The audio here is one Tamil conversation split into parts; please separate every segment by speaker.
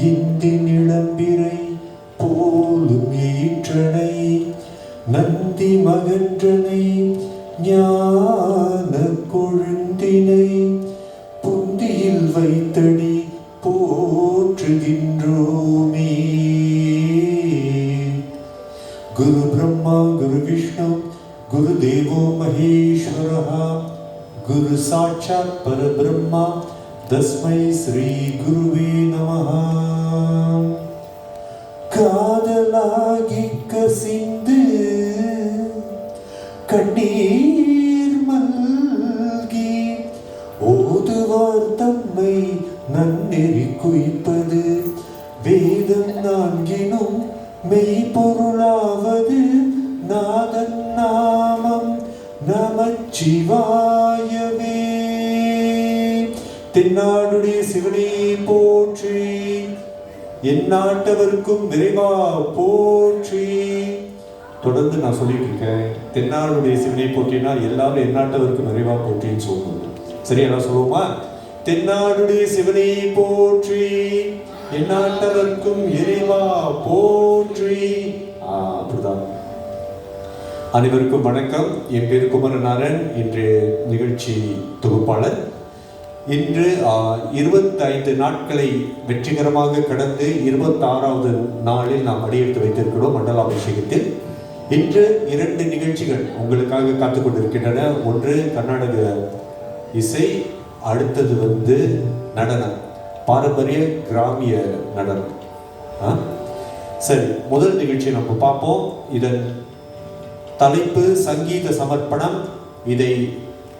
Speaker 1: இந்தின் இளம்பிறை போலும் ஈற்றனை நந்தி மகன்றனை ஞான கொழுந்தினை புந்தியில் வைத்தடி போற்றுகின்றோமே. குரு பிரம்மா குரு விஷ்ணு குரு தேவோ மகேஸ்வரः குரு சாட்சாத் பரபிரம்மா தஸ்மை ஸ்ரீ குருவே நமः. காதலாகி கசிந்து கண்ணீர் மல்கி ஓதுவார் தம்மை நன்னெறி குய்ப்பது வேதம் நான்கினும் மெய்பொருளாவது நாதன் நாமம் நமச்சிவாயவே. தென்னாடுடைய சிவனே போற்றி, எந்நாட்டவர்க்கும் விரைவா போற்றி. தொடர்ந்து நான் சொல்லிட்டு இருக்கேன், தென்னாடுடைய சிவனை போற்றினா எல்லாரும் எந்நாட்டவர்க்கும் விரைவா போற்றின்னு சொல்லணும். சரியா நான் சொல்லுவோமா? தென்னாடுடைய சிவனை போற்றி, எந்நாட்டவர்க்கும் இறைவா போற்றி. அப்படிதான். அனைவருக்கும் வணக்கம். என் பேர் குமரநாதன், இன்றைய நிகழ்ச்சி தொகுப்பாளர். இன்று 25 நாட்களை வெற்றிகரமாக கடந்து 26வது நாளில் நாம் அடியெடுத்து வைத்திருக்கிறோம் மண்டலாபிஷேகத்தில். இன்று 2 நிகழ்ச்சிகள் உங்களுக்காக காத்துக் கொண்டிருக்கின்றன. ஒன்று கர்நாடக இசை, அடுத்தது நடனம், பாரம்பரிய கிராமிய நடனம். சரி, முதல் நிகழ்ச்சி நம்ம பார்ப்போம். இதன் தலைப்பு சங்கீத சமர்ப்பணம். இதை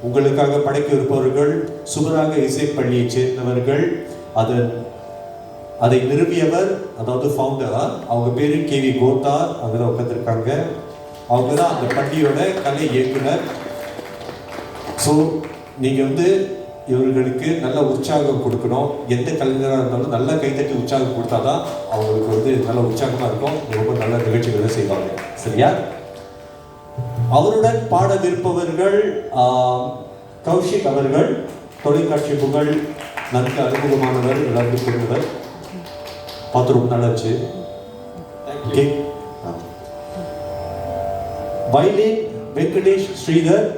Speaker 1: உங்களுக்காக படைக்க இருப்பவர்கள் சுபராக இசைப்பள்ளியை சேர்ந்தவர்கள். அதை நிறுவியவர், அதாவது ஃபவுண்டர், அவங்க பேரு கேவி கோத்தா. அங்கதான் உட்காந்துருக்காங்க. அவங்க தான் அந்த பள்ளியோட கலை இயக்குனர். ஸோ நீங்க இவர்களுக்கு நல்ல உற்சாகம் கொடுக்கணும். எந்த கலைஞராக இருந்தாலும் நல்ல கைத்தட்டி உற்சாகம் கொடுத்தாதான் அவங்களுக்கு நல்ல உற்சாகமா இருக்கும். ரொம்ப நல்ல நிகழ்ச்சிகளை செய்வாங்க. சரியா? அவருடன் பாடவிருப்பவர்கள் கௌஷிக் அவர்கள். தொலைக்காட்சி புகழ், நன்கு அறிமுகமானவர், எல்லாருக்கும் தெரிந்தவர். பார்த்து ரொம்ப நல்லாச்சு. வயலின் வெங்கடேஷ் ஸ்ரீதர்.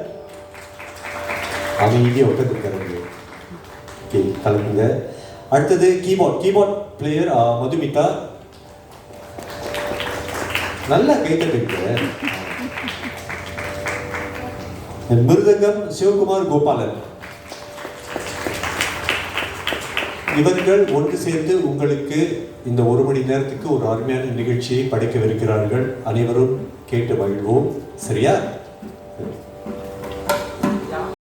Speaker 1: அவங்க இங்கே உட்காந்துருக்காரு. கலந்துங்க. அடுத்தது கீபோர்ட் பிளேயர் மதுமிதா. நல்லா கைத்தட்டு. மிருதங்கம் சிவகுமார் கோபாலன். இவர்கள் ஒன்று சேர்ந்து உங்களுக்கு இந்த 1 மணி நேரத்துக்கு ஒரு அருமையான நிகழ்ச்சியை படைக்கவிருக்கிறார்கள். அனைவரும் கேட்டு மகிழ்வோம். சரியா?